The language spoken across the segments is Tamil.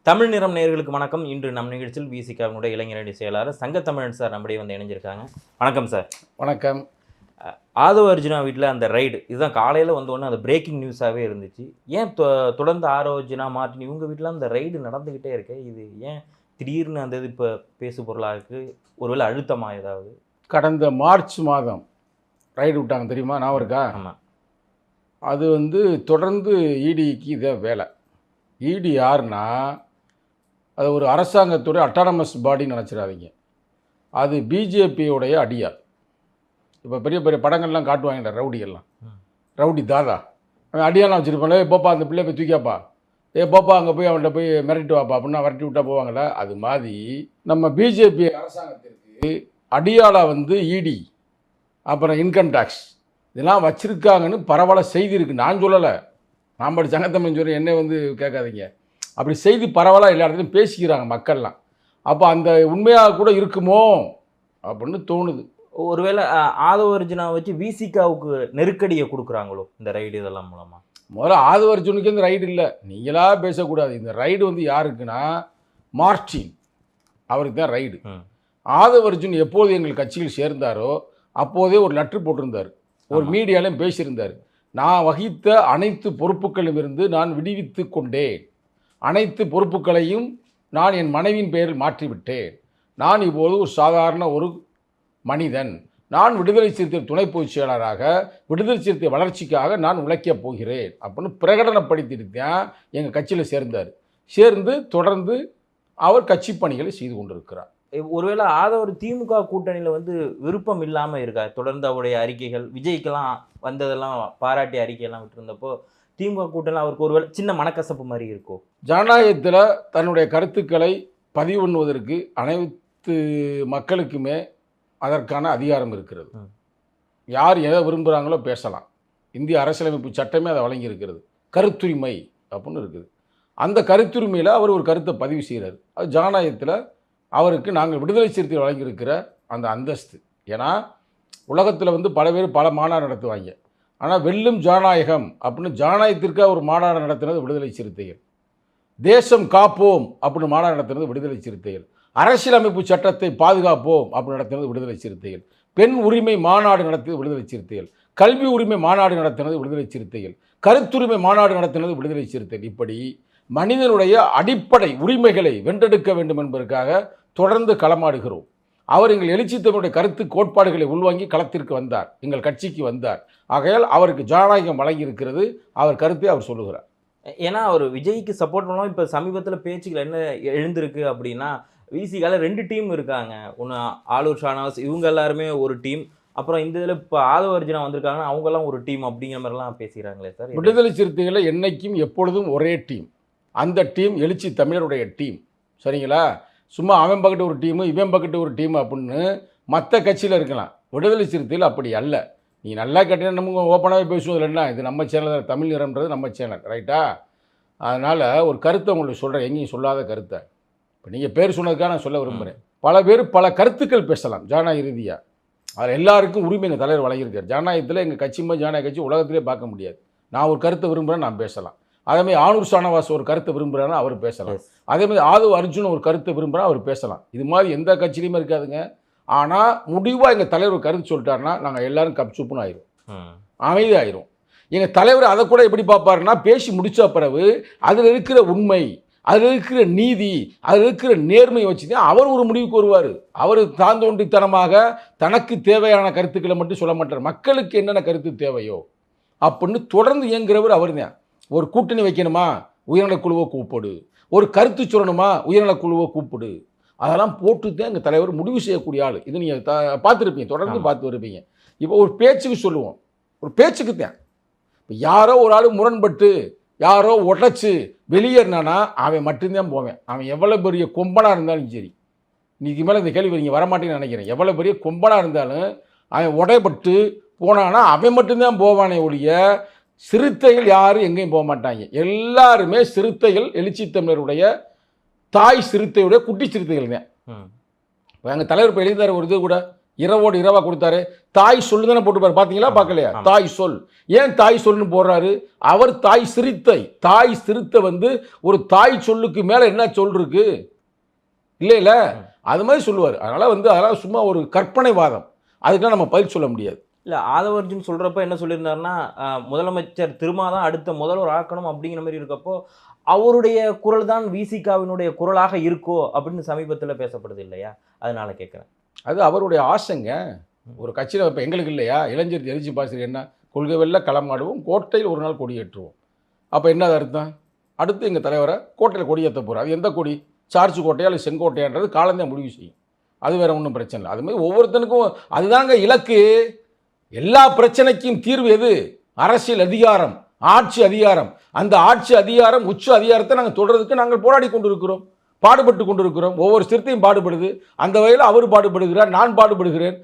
தமிழ் நிறம் நேயர்களுக்கு வணக்கம். இன்று நம் நிகழ்ச்சியில் விசிகாவினுடைய இளைஞரணி செயலாளர் சங்கத்தமிழன் சார் நம்முடைய வந்து இணைஞ்சிருக்காங்க. வணக்கம் சார். வணக்கம். ஆதவ அர்ஜுனா வீட்டில் அந்த ரைடு இதுதான் காலையில் வந்தோடனே அது பிரேக்கிங் நியூஸாகவே இருந்துச்சு. ஏன் தொடர்ந்து ஆதவ அர்ஜுனா மார்ட்டின் இவங்க வீட்டில் அந்த ரைடு நடந்துக்கிட்டே இருக்கு, இது ஏன் திடீர்னு அந்த இது இப்போ பேசு பொருளாக இருக்குது? ஒருவேளை அழுத்தமா ஏதாவது? கடந்த மார்ச் மாதம் ரைடு விட்டாங்க தெரியுமா, நான் இருக்கா? ஆமாம். அது தொடர்ந்து இடிக்கு இதே வேலை. இடி யாருன்னா அது ஒரு அரசாங்கத்துடைய அட்டானமஸ் பாடின்னு நினச்சிடாதீங்க. அது பிஜேபியோடைய அடியார். இப்போ பெரிய பெரிய படங்கள்லாம் காட்டுவாங்கல்ல, ரவுடிகள்லாம், ரவுடி தாதா, அவன் அடியாலாம் வச்சுருப்பாங்களே, போப்பா அந்த பிள்ளைய போய் தூக்கியாப்பா, போப்பா அங்கே போய் அவன்கிட்ட போய் மிரட்டி வாப்பா அப்படின்னா விரட்டி விட்டா போவாங்கள்ல. அது மாதிரி நம்ம பிஜேபி அரசாங்கத்திற்கு அடியாளாக இடி அப்புறம் இன்கம் டேக்ஸ் இதெல்லாம் வச்சுருக்காங்கன்னு பரவாயில்ல செய்தி இருக்குது. நான் சொல்லலை, நான் படி சங்கத்தமிழ் சொல்கிறேன், என்ன கேட்காதீங்க. அப்படி செய்தி பரவாயில்ல எல்லா இடத்துலையும் பேசிக்கிறாங்க மக்கள்லாம். அப்போ அந்த உண்மையாக கூட இருக்குமோ அப்படின்னு தோணுது. ஒருவேளை ஆதவ அர்ஜுனா வச்சு விசிகாவுக்கு நெருக்கடியை கொடுக்குறாங்களோ இந்த ரைடு இதெல்லாம் மூலமாக? முதல்ல ஆதவ அர்ஜுனுக்கு இந்த ரைடு இல்லை, நீங்களாக பேசக்கூடாது. இந்த ரைடு யாருக்குன்னா மார்ட்டின் அவருக்கு தான் ரைடு. ஆதவ அர்ஜுன் எப்போது எங்கள் கட்சியில் சேர்ந்தாரோ அப்போதே ஒரு லெட்ரு போட்டிருந்தார், ஒரு மீடியாலையும் பேசியிருந்தார். நான் வகித்த அனைத்து பொறுப்புகளிலும் இருந்து நான் விடுவித்து கொண்டேன், அனைத்து பொறுப்புகளையும் நான் என் மனைவியின் பெயரில் மாற்றிவிட்டேன், நான் இப்போது ஒரு சாதாரண ஒரு மனிதன், நான் விடுதலை சிறுத்தை துணை பொதுச் செயலாளராக விடுதலை சிறுத்தை வளர்ச்சிக்காக நான் உழைக்கப் போகிறேன் அப்படின்னு பிரகடனப்படுத்திட்டு தான் எங்கள் கட்சியில் சேர்ந்தார். சேர்ந்து தொடர்ந்து அவர் கட்சி பணிகளை செய்து கொண்டிருக்கிறார். ஒருவேளை ஆதவர் திமுக கூட்டணியில் விருப்பம் இல்லாமல் இருக்கா? தொடர்ந்து அவருடைய அறிக்கைகள் விஜய்க்கெல்லாம் வந்ததெல்லாம் பாராட்டி அறிக்கையெல்லாம் விட்டுருந்தப்போ திமுக கூட்டணியில் அவருக்கு ஒருவேளை சின்ன மனக்கசப்பு மாதிரி இருக்கும். ஜனநாயகத்தில் தன்னுடைய கருத்துக்களை பதிவு பண்ணுவதற்கு அனைத்து மக்களுக்குமே அதற்கான அதிகாரம் இருக்கிறது. யார் எதை விரும்புகிறாங்களோ பேசலாம். இந்திய அரசியலமைப்பு சட்டமே அதை வழங்கியிருக்கிறது. கருத்துரிமை அப்படின்னு இருக்குது. அந்த கருத்துரிமையில் அவர் ஒரு கருத்தை பதிவு செய்கிறார். அது ஜனநாயகத்தில் அவருக்கு நாங்கள் விடுதலை சிறுத்தை வழங்கியிருக்கிற அந்த அந்தஸ்து. ஏன்னா உலகத்தில் பல பேர் பல மாநாடு நடத்துவாங்க, ஆனால் வெல்லும் ஜனநாயகம் அப்படின்னு ஜனநாயகத்திற்காக ஒரு மாநாடு நடத்தினது விடுதலை சிறுத்தைகள். தேசம் காப்போம் அப்படின்னு மாநாடு நடத்தினது விடுதலை சிறுத்தைகள். அரசியலமைப்பு சட்டத்தை பாதுகாப்போம் அப்படின்னு நடத்தினது விடுதலை சிறுத்தைகள். பெண் உரிமை மாநாடு நடத்தியது விடுதலை சிறுத்தைகள். கல்வி உரிமை மாநாடு நடத்தினது விடுதலை சிறுத்தைகள். கருத்துரிமை மாநாடு நடத்தினது விடுதலை சிறுத்தைகள். இப்படி மனிதனுடைய அடிப்படை உரிமைகளை வென்றெடுக்க வேண்டும் என்பதற்காக தொடர்ந்து களமாடுகிறோம். அவர் எங்கள் எழுச்சி தமிழுடைய கருத்து கோட்பாடுகளை உள்வாங்கி களத்திற்கு வந்தார், எங்கள் கட்சிக்கு வந்தார். ஆகையால் அவருக்கு ஜனநாயகம் வழங்கியிருக்கிறது. அவர் கருத்தை அவர் சொல்லுகிறார். ஏன்னா அவர் விஜய்க்கு சப்போர்ட் பண்ணலாம். இப்போ சமீபத்தில் பேச்சுக்கள் என்ன எழுந்திருக்கு அப்படின்னா, விசிகால 2 டீம் இருக்காங்க. ஒன்று ஆலூர் ஷானவாஸ் இவங்க எல்லாருமே ஒரு டீம், அப்புறம் இந்த இதில் இப்போ ஆதவ அர்ஜுனா வந்திருக்காங்கன்னா அவங்கெல்லாம் ஒரு டீம் அப்படிங்கிற மாதிரிலாம் பேசுகிறாங்களே சார். விடுதலை சிறுத்தைகளை என்னைக்கும் எப்பொழுதும் ஒரே டீம். அந்த டீம் எழுச்சி தமிழருடைய டீம். சரிங்களா? சும்மா அவன் பக்கத்து ஒரு டீமு இவன் பக்கத்து ஒரு டீம் அப்படின்னு மற்ற கட்சியில் இருக்கலாம். விடுதலை சிறுத்தையில் அப்படி அல்ல. நீ நல்லா கேட்டீங்கன்னா நம்ம ஓப்பனாகவே பேசுவோம். இல்லைன்னா இது நம்ம சேனல், தமிழ் நிறம்ன்றது நம்ம சேனல், ரைட்டா? அதனால் ஒரு கருத்தை உங்களுக்கு சொல்கிறேன், எங்கேயும் சொல்லாத கருத்தை. இப்போ நீங்கள் பேர் சொன்னதுக்காக நான் சொல்ல விரும்புகிறேன். பல பேர் பல கருத்துக்கள் பேசலாம் ஜனநாயக ரீதியாக. அதில் எல்லாருக்கும் உரிமை எங்கள் தலைவர் வழங்கியிருக்கார். ஜனநாயகத்தில் எங்கள் கட்சி மாதிரி ஜனநாயக கட்சி உலகத்திலே பார்க்க முடியாது. நான் ஒரு கருத்தை விரும்புகிறேன், நான் பேசலாம். அதேமாதிரி ஆலூர் ஷானவாஸ் ஒரு கருத்தை விரும்புகிறாருன்னா அவர் பேசலாம். அதேமாதிரி ஆதவ அர்ஜுன் ஒரு கருத்தை விரும்புகிறா அவர் பேசலாம். இது மாதிரி எந்த கட்சியிலையுமே இருக்காதுங்க. ஆனால் முடிவாக எங்கள் தலைவர் கருத்து சொல்லிட்டாருன்னா நாங்கள் எல்லோரும் கப் சுப்புன்னு ஆயிரும், அமைதியாயிரும். எங்கள் தலைவர் அதை கூட எப்படி பார்ப்பாருன்னா, பேசி முடித்த பிறகு அதில் இருக்கிற உண்மை, அதில் இருக்கிற நீதி, அதில் இருக்கிற நேர்மையை வச்சு தான் அவர் ஒரு முடிவுக்கு வருவார். அவர் தாந்தோன்றித்தனமாக தனக்கு தேவையான கருத்துக்களை மட்டும் சொல்ல மாட்டார். மக்களுக்கு என்னென்ன கருத்து தேவையோ அப்படின்னு தொடர்ந்து இயங்குகிறவர் அவர் தான். ஒரு கூட்டணி வைக்கணுமா, உயர்நலக்குழுவை கூப்பிடு. ஒரு கருத்து சொல்லணுமா, உயர்நலக்குழுவை கூப்பிடு. அதெல்லாம் போட்டு தான் எங்கள் தலைவர் முடிவு செய்யக்கூடிய ஆள். இது நீங்கள் பார்த்துருப்பீங்க, தொடர்ந்து பார்த்து வருப்பீங்க. இப்போ ஒரு பேச்சுக்கு சொல்லுவோம், ஒரு பேச்சுக்கு தான். இப்போ யாரோ ஒரு ஆள் முரண்பட்டு யாரோ உடச்சி வெளியேறினானா அவன் மட்டும்தான் போவேன். அவன் எவ்வளோ பெரிய கொம்பனாக இருந்தாலும் சரி. இன்னைக்கு மேலே இந்த கேள்வி நீங்கள் வரமாட்டேன்னு நினைக்கிறேன். எவ்வளோ பெரிய கொம்பனாக இருந்தாலும் அவன் உடைப்பட்டு போனானா அவன் மட்டும்தான் போவானே ஒழிய சிறுத்தைகள் யாரும் எங்கேயும் போக மாட்டாங்க. எல்லாருமே சிறுத்தைகள் எழுச்சி தமிழருடைய தாய் சிறுத்தையுடைய குட்டி சிறுத்தைகள் தான். இப்போ எங்கள் தலைவர் இப்போ எழுதினார் ஒரு இது கூட, இரவோடு இரவா கொடுத்தாரு. தாய் சொல்லு தானே போட்டுப்பாரு, பார்த்தீங்களா பார்க்கலையா? தாய் சொல். ஏன் தாய் சொல்லுன்னு போடுறாரு? அவர் தாய் சிறுத்தை. தாய் சிறுத்தை வந்து ஒரு தாய் சொல்லுக்கு மேலே என்ன சொல் இருக்கு இல்லையில, அது மாதிரி சொல்லுவார். அதனால் வந்து அதெல்லாம் சும்மா ஒரு கற்பனைவாதம், அதுக்கெல்லாம் நம்ம பதில் சொல்ல முடியாது. இல்லை, ஆதவ அர்ஜுன் சொல்கிறப்ப என்ன சொல்லியிருந்தாருன்னா, முதலமைச்சர் திருமா தான் அடுத்த முதல்வர் ஆக்கணும் அப்படிங்கிற மாதிரி இருக்கப்போ அவருடைய குரல் தான் விசிகாவினுடைய குரலாக இருக்கோ அப்படின்னு சமீபத்தில் பேசப்படுது இல்லையா? அதனால கேட்குறேன். அது அவருடைய ஆசைங்க. ஒரு கட்சியில் இப்போ எங்களுக்கு இல்லையா, இளைஞர் எழுச்சி பாசர் என்ன கொள்கை வெல்ல களமாடுவோம், கோட்டையில் ஒரு நாள் கொடியேற்றுவோம். அப்போ என்ன அர்த்தம்? அடுத்து எங்கள் தலைவரை கோட்டையில் கொடியேற்ற போகிறார். அது எந்த கொடி? சார்ஜ் கோட்டையா இல்லை செங்கோட்டையான்றது காலந்தான் முடிவு செய்யும். அது வேற ஒன்றும் பிரச்சனை இல்லை. அதுமாதிரி ஒவ்வொருத்தனுக்கும் அதுதாங்க இலக்கு. எல்லா பிரச்சனைக்கும் தீர்வு எது? அரசியல் அதிகாரம், ஆட்சி அதிகாரம். அந்த ஆட்சி அதிகாரம், உச்ச அதிகாரத்தை நாங்கள் தொடர்றதுக்கு நாங்கள் போராடி கொண்டிருக்கிறோம், பாடுபட்டு கொண்டிருக்கிறோம். ஒவ்வொரு சிறுத்தையும் பாடுபடுது. அந்த வகையில் அவர் பாடுபடுகிறார், நான் பாடுபடுகிறேன்,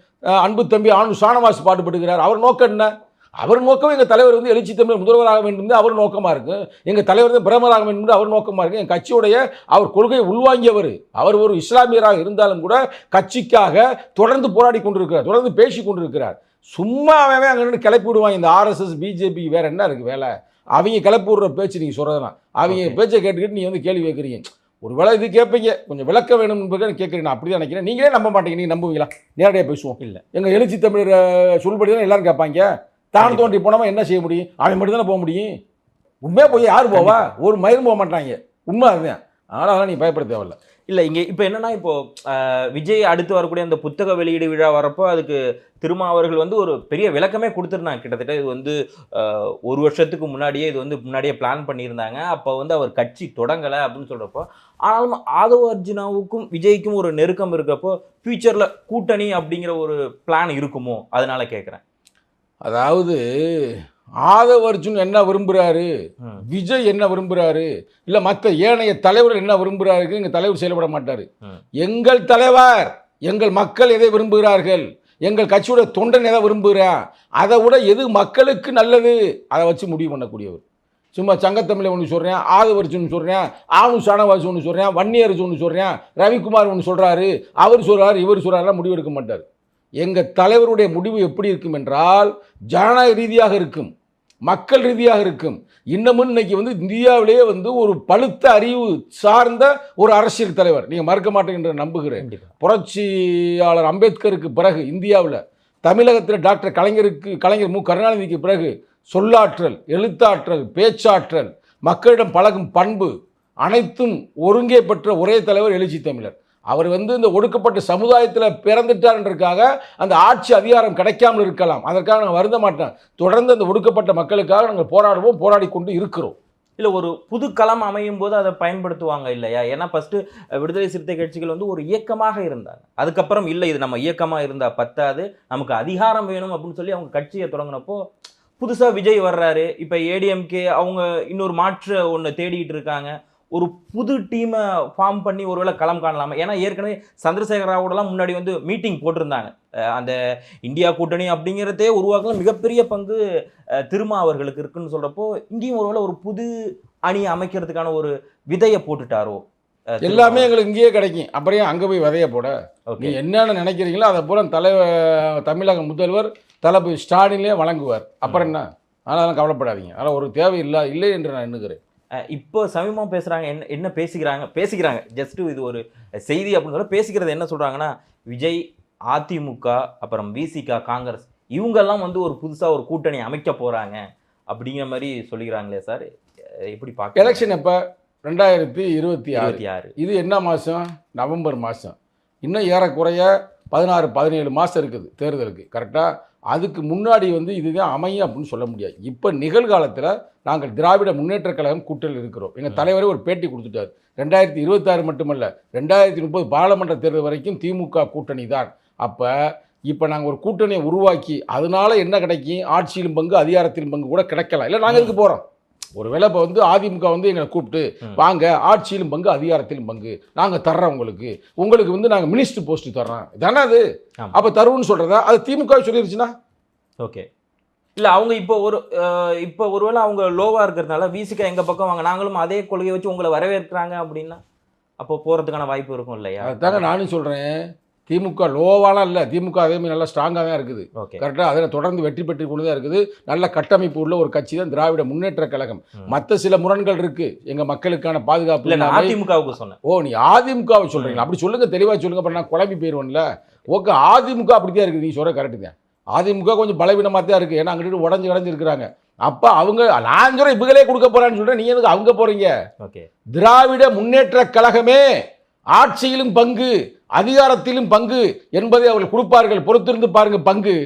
அன்பு தம்பி ஆனு ஷானவாஸ் பாடுபடுகிறார். அவர் நோக்கம் என்ன? அவர் நோக்கம் எங்கள் தலைவர் வந்து எழுச்சி தமிழர் முதல்வராக வேண்டும் அவர் நோக்கமாக இருக்கு. எங்கள் தலைவர் வந்து பிரதமராக வேண்டும் அவர் நோக்கமாக இருக்கு. எங்கள் கட்சியுடைய அவர் கொள்கையை உள்வாங்கியவர். அவர் ஒரு இஸ்லாமியராக இருந்தாலும் கூட கட்சிக்காக தொடர்ந்து போராடி கொண்டிருக்கிறார், தொடர்ந்து பேசி கொண்டிருக்கிறார். சும்மாவே அங்கே கிளப்பி விடுவாங்க இந்த ஆர்எஸ்எஸ் பிஜேபி. வேற என்ன இருக்குது வேலை? அவங்க கிளப்பி விடுற பேச்சு நீங்கள் சொல்கிறதுலாம். அவங்க பேச்சை கேட்டுக்கிட்டு நீங்கள் வந்து கேள்வி கேட்குறீங்க. ஒரு வேளை இது கேட்பீங்க, கொஞ்சம் விளக்க வேணும் என்பதை கேட்குறீங்க. நான் அப்படி தான் நினைக்கிறேன். நீங்களே நம்ப மாட்டீங்க. நீங்கள் நம்புவீங்களா? நேரடியாக பேசுவோம். இல்லை, எங்கள் எழுச்சி தமிழர் சொல்படி தான் எல்லாரும் கேட்பாங்க. தான் தோன்றி போனவன் என்ன செய்ய முடியும்? அவன் மட்டும் தானே போக முடியும். உண்மையாக போய் யார் போவா? ஒரு மயிரும் போக மாட்டாங்க. உண்மை அதுதான். அதனால் நீ பயப்பட தேவையில்லை. இல்லை, இங்கே இப்போ என்னன்னா, இப்போது விஜய் அடுத்து வரக்கூடிய அந்த புத்தக வெளியீடு விழா வரப்போ அதுக்கு திருமா அவர்கள் வந்து ஒரு பெரிய விளக்கமே கொடுத்துருந்தாங்க. கிட்டத்தட்ட இது வந்து ஒரு வருஷத்துக்கு முன்னாடியே இது வந்து முன்னாடியே பிளான் பண்ணியிருந்தாங்க. அப்போ வந்து அவர் கட்சி தொடங்கலை அப்படின்னு சொல்கிறப்போ, ஆனாலும் ஆதவ அர்ஜுனாவுக்கும் விஜய்க்கும் ஒரு நெருக்கம் இருக்கப்போ ஃபியூச்சரில் கூட்டணி அப்படிங்கிற ஒரு பிளான் இருக்குமோ? அதனால கேட்குறேன். அதாவது ஆதவ அர்ஜுன் என்ன விரும்புகிறாரு, விஜய் என்ன விரும்புகிறாரு, இல்லை மற்ற ஏனைய தலைவர்கள் என்ன விரும்புகிறாரு, எங்கள் தலைவர் செயல்பட மாட்டார். எங்கள் தலைவர், எங்கள் மக்கள் எதை விரும்புகிறார்கள், எங்கள் கட்சியோட தொண்டன் எதை விரும்புகிறான், அதை விட எது மக்களுக்கு நல்லது அதை வச்சு முடிவு பண்ணக்கூடியவர். சும்மா சங்கத்தமிழை ஒன்று சொல்கிறேன், ஆதவ அர்ஜுன் சொல்கிறேன், ஆனு ஷானவாஸ் ஒன்று சொல்கிறேன், வன்னியரசு ஒன்று சொல்கிறேன், ரவிக்குமார் ஒன்று சொல்கிறாரு, அவர் சொல்கிறார், இவர் சொல்கிறாரெலாம் முடிவு எடுக்க மாட்டார். எங்கள் தலைவருடைய முடிவு எப்படி இருக்கும் என்றால் ஜனநாயக ரீதியாக இருக்கும், மக்கள் ரீதியாக இருக்கும். இன்னமும் இன்னைக்கு வந்து இந்தியாவிலேயே வந்து ஒரு பழுத்த அறிவு சார்ந்த ஒரு அரசியல் தலைவர், நீங்கள் மறுக்க மாட்டேங்கிற நம்புகிறேன். புரட்சியாளர் அம்பேத்கருக்கு பிறகு இந்தியாவில், தமிழகத்தில் டாக்டர் கலைஞர் மு கருணாநிதிக்கு பிறகு சொல்லாற்றல், எழுத்தாற்றல், பேச்சாற்றல், மக்களிடம் பழகும் பண்பு அனைத்தும் ஒருங்கே பெற்ற ஒரே தலைவர் எழுச்சி தமிழர். அவர் வந்து இந்த ஒடுக்கப்பட்ட சமுதாயத்தில் பிறந்துட்டார்ன்றதுக்காக அந்த ஆட்சி அதிகாரம் கிடைக்காமல் இருக்கலாம், அதற்காக நாங்கள் வருந்த மாட்டோம். தொடர்ந்து அந்த ஒடுக்கப்பட்ட மக்களுக்காக நாங்கள் போராடுவோம், போராடி கொண்டு இருக்கிறோம். இல்லை, ஒரு புது களம் அமையும் போது அதை பயன்படுத்துவாங்க இல்லையா? ஏன்னா ஃபஸ்ட்டு விடுதலை சிறுத்தை கட்சிகள் வந்து ஒரு இயக்கமாக இருந்தாங்க. அதுக்கப்புறம் இல்லை, இது நம்ம இயக்கமாக இருந்தால் பத்தாது, நமக்கு அதிகாரம் வேணும் அப்படின்னு சொல்லி அவங்க கட்சியை தொடங்கினப்போ புதுசாக விஜய் வர்றாரு. இப்போ ஏடிஎம்கே அவங்க இன்னொரு மாற்று ஒன்று தேடிட்டு இருக்காங்க. ஒரு புது டீமை ஃபார்ம் பண்ணி ஒருவேளை களம் காணலாமா? ஏன்னா ஏற்கனவே சந்திரசேகர ராவோடலாம் முன்னாடி வந்து மீட்டிங் போட்டிருந்தாங்க. அந்த இந்தியா கூட்டணி அப்படிங்கிறதே உருவாக்கலாம் மிகப்பெரிய பங்கு திருமா அவர்களுக்கு இருக்குன்னு சொல்கிறப்போ இங்கேயும் ஒருவேளை ஒரு புது அணி அமைக்கிறதுக்கான ஒரு விதையை போட்டுட்டாரோ? எல்லாமே எங்களுக்கு இங்கேயே கிடைக்கும், அப்புறம் அங்கே போய் விதைய போட. நீங்கள் என்னென்ன நினைக்கிறீங்களோ அதை பூரா தமிழக முதல்வர் தளபதி ஸ்டாலின்லேயே வழங்குவார். அப்புறம் என்ன? அதெல்லாம் கவலைப்படாதீங்க, அதெல்லாம் ஒரு தேவை இல்லை என்று நான் எண்ணுகிறேன். இப்போ சமீபமாக பேசுகிறாங்க, என்ன பேசிக்கிறாங்க ஜஸ்ட்டு இது ஒரு செய்தி அப்படின்னு சொல்ல பேசிக்கிறது என்ன சொல்கிறாங்கன்னா, விஜய், அதிமுக, அப்புறம் விசிகா, காங்கிரஸ் இவங்கெல்லாம் வந்து ஒரு புதுசாக ஒரு கூட்டணி அமைக்க போகிறாங்க அப்படிங்கிற மாதிரி சொல்லிக்கிறாங்களே சார், எப்படி பார்க்க? எலெக்ஷன் எப்போ? 2026. இது என்ன மாதம்? நவம்பர் மாதம். இன்னும் ஏறக்குறைய 16-17 மாதம் இருக்குது தேர்தலுக்கு, கரெக்டாக. அதுக்கு முன்னாடி வந்து இதுதான் அமையும் அப்படின்னு சொல்ல முடியாது. இப்போ நிகழ்காலத்தில் நாங்கள் திராவிட முன்னேற்ற கழகம் கூட்டணியில் இருக்கிறோம். எங்கள் தலைவரே ஒரு பேட்டி கொடுத்துட்டார். 2026 மட்டுமல்ல, 2030 பாராளுமன்ற தேர்தல் வரைக்கும் திமுக கூட்டணி தான். அப்போ இப்போ நாங்கள் ஒரு கூட்டணியை உருவாக்கி அதனால என்ன கிடைக்கும்? ஆட்சியிலும் பங்கு, அதிகாரத்திலும் பங்கு கூட கிடைக்கலாம். இல்லை, நாங்கள் இதுக்கு போகிறோம். ஒருவேளை இப்போ வந்து அதிமுக வந்து எங்களை கூப்பிட்டு வாங்க, ஆட்சியிலும் பங்கு, அதிகாரத்திலும் பங்கு நாங்கள் தர்றோம், உங்களுக்கு வந்து நாங்கள் மினிஸ்டர் போஸ்ட் தர்றோம் தானே அது. அப்போ தருவோன்னு சொல்கிறதா அது திமுக சொல்லிருச்சுன்னா ஓகே. இல்லை, அவங்க இப்போ ஒருவேளை அவங்க லோவாக இருக்கிறதுனால விசிகா எங்கள் பக்கம் வாங்க, நாங்களும் அதே கொள்கையை வச்சு உங்களை வரவேற்கிறாங்க அப்படின்னா அப்போ போகிறதுக்கான வாய்ப்பு இருக்கும் இல்லையா? அதுதாங்க நானும் சொல்கிறேன். திமுக லோவாலாம் இல்லை, திமுக அதே மாதிரி நல்லா ஸ்ட்ராங்காக தான் இருக்குது. ஓகே. கரெக்டாக அதில் தொடர்ந்து வெற்றி பெற்று கொண்டு தான் இருக்குது. நல்ல கட்டமைப்பு உள்ள ஒரு கட்சி தான் திராவிட முன்னேற்ற கழகம். மற்ற சில முரண்கள் இருக்கு, எங்க மக்களுக்கான பாதுகாப்பு இல்ல நான் அதிமுகவுக்கு சொன்னேன். ஓ, நீ அதிமுகவை சொல்றீங்களா? அப்படி சொல்லுங்க, தெளிவா சொல்லுங்க. அப்புறம் நான் குழம்பி போயிடுவேன்ல. ஓகே, அதிமுக அப்படித்தான் இருக்குது, நீ சொல்ற கரெக்டு தான். அதிமுக கொஞ்சம் பலவீனமாக தான் இருக்கு, ஏன்னா அங்கிட்டு உடஞ்சு இருக்கிறாங்க. அப்ப அவங்க நான் சொல்றேன் இவங்களே கொடுக்க போறான்னு சொல்றேன், நீங்க எதுக்கு அவங்க போறீங்க? ஓகே. திராவிட முன்னேற்ற கழகமே ஆட்சியிலும் பங்கு, அதிகாரத்திலும் பங்கு என்பதை அவர்கள் கொடுப்பார்கள். பொறுத்திருந்து பாருங்க பங்கு.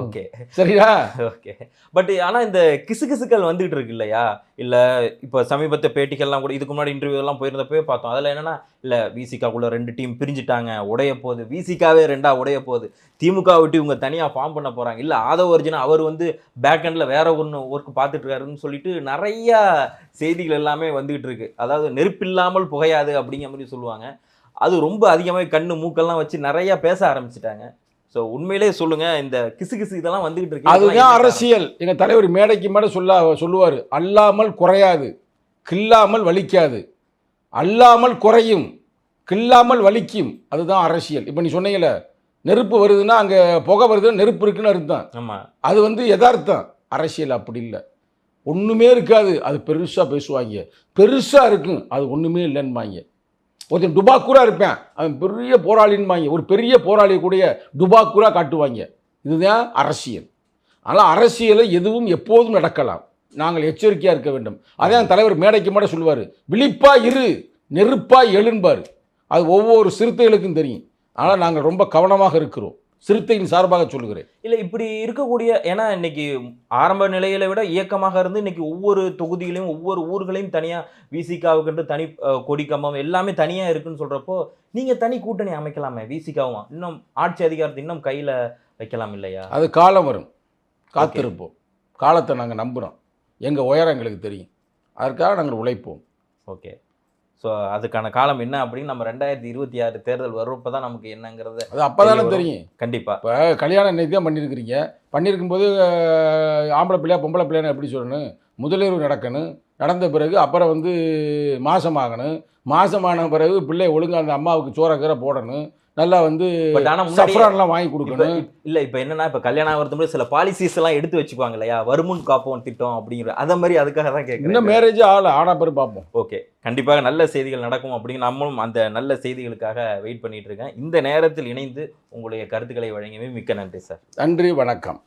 ஓகே, சரியா? ஓகே. பட் ஆனா இந்த கிசுகிசுக்கள் வந்துகிட்டு இருக்கு இல்லையா? இல்ல இப்போ சமீபத்த பேட்டிகள்லாம் கூட இதுக்கு முன்னாடி இன்டர்வியூ எல்லாம் போயிருந்தப்பவே பார்த்தோம். அதில் என்னன்னா இல்ல விசிகாக்குள்ள 2 டீம் பிரிஞ்சுட்டாங்க, உடைய போகுது, விசிகாவே 2ஆ உடைய போகுது, திமுக விட்டு இவங்க தனியா ஃபார்ம் பண்ண போறாங்க, இல்ல ஆதவ அர்ஜுனா அவர் வந்து பேக் எண்ட்ல வேற ஒன்று ஒர்க் பார்த்துட்டு இருக்காருன்னு சொல்லிட்டு நிறைய செய்திகள் எல்லாமே வந்துகிட்டு இருக்கு. அதாவது நெருப்பில்லாமல் புகையாது அப்படிங்கிற மாதிரி சொல்லுவாங்க. அது ரொம்ப அதிகமாக கண்ணு மூக்கெல்லாம் வச்சு நிறைய பேச ஆரம்பிச்சிட்டாங்க. ஸோ உண்மையிலே சொல்லுங்க, இந்த கிசு இதெல்லாம் வந்துகிட்டு இருக்கு. அதுதான் அரசியல். எங்க தலைவர் மேடைக்கு மேடை சொல்லுவார், அல்லாமல் குறையாது, கில்லாமல் வலிக்காது, அல்லாமல் குறையும், கில்லாமல் வலிக்கும். அதுதான் அரசியல். இப்போ நீ சொன்னீங்கல்ல, நெருப்பு வருதுன்னா அங்கே புகை வருதுன்னா நெருப்பு இருக்குன்னு அர்த்தம். ஆமாம், அது வந்து யதார்த்தம். அரசியல் அப்படி இல்லை, ஒன்றுமே இருக்காது, அது பெருசாக பேசுவாங்க, பெருசாக இருக்கும், அது ஒன்றுமே இல்லைன்னுவாங்க. ஒருத்தன் டுபாக்கூராக இருப்பேன், அவன் பெரிய போராளின்பாங்க, ஒரு பெரிய போராளி கூடிய டுபாக்கூராக காட்டுவாங்க. இதுதான் அரசியல். ஆனால் அரசியலை எதுவும் எப்போதும் நடக்கலாம், நாங்கள் எச்சரிக்கையாக இருக்க வேண்டும். அதான் தலைவர் மேடைக்கு மேடை சொல்லுவார், விழிப்பா இரு, நெருப்பா எழுன்பார். அது ஒவ்வொரு சிறுத்தைகளுக்கும் தெரியும். ஆனால் நாங்கள் ரொம்ப கவனமாக இருக்கிறோம், சிறுத்தையின் சார்பாக சொல்லுகிறேன். இல்லை இப்படி இருக்கக்கூடிய, ஏன்னா இன்னைக்கு ஆரம்ப நிலையில விட இயக்கமாக இருந்து இன்னைக்கு ஒவ்வொரு தொகுதிகளையும் ஒவ்வொரு ஊர்களையும் தனியாக விசிகாவுக்கு தனி கொடி கம்பம் எல்லாமே தனியாக இருக்குன்னு சொல்கிறப்போ நீங்கள் தனி கூட்டணி அமைக்கலாமே, விசிகாவும் இன்னும் ஆட்சி அதிகாரத்தை இன்னும் கையில் வைக்கலாம் இல்லையா? அது காலம் வரும், காத்திருப்போம். காலத்தை நாங்கள் நம்புகிறோம், எங்கள் உயரம் எங்களுக்கு தெரியும், அதற்காக நாங்கள் உழைப்போம். ஓகே. ஸோ அதுக்கான காலம் என்ன அப்படின்னு நம்ம 2026 தேர்தல் வர்றப்போ தான் நமக்கு என்னங்கிறது அது அப்போ தானே தெரியும். கண்டிப்பாக. இப்போ கல்யாணம் இன்னைக்கு தான் பண்ணியிருக்கிறீங்க, பண்ணியிருக்கும்போது ஆம்பளை பிள்ளையா பொம்பளை பிள்ளைன்னு எப்படி சொல்லணும்? முதலிரவு நடக்கணும், நடந்த பிறகு அப்புறம் வந்து மாதமாகணும், மாதமான பிறகு பிள்ளை ஒழுங்காக அந்த அம்மாவுக்கு சோறக்கீரை போடணும், நல்லா வந்து சஃப்ரான்லாம் வாங்கி கொடுக்கணும். இல்லை இப்போ என்னன்னா, இப்போ கல்யாணம் ஆகிறதுக்கு சில பாலிசிஸ் எல்லாம் எடுத்து வச்சுக்குவாங்க இல்லையா, வருமுன் காப்போம் திட்டம் அப்படிங்கிற அதை மாதிரி, அதுக்காக தான் கேட்குறேன். இன்னும் மேரேஜ் ஆனா பேர் பார்ப்போம். ஓகே, கண்டிப்பாக நல்ல செய்திகள் நடக்கும் அப்படிங்கிற நம்மளும் அந்த நல்ல செய்திகளுக்காக வெயிட் பண்ணிட்டு இருக்கேன். இந்த நேரத்தில் இணைந்து உங்களுடைய கருத்துக்களை வழங்கியவே மிக்க நன்றி சார். நன்றி, வணக்கம்.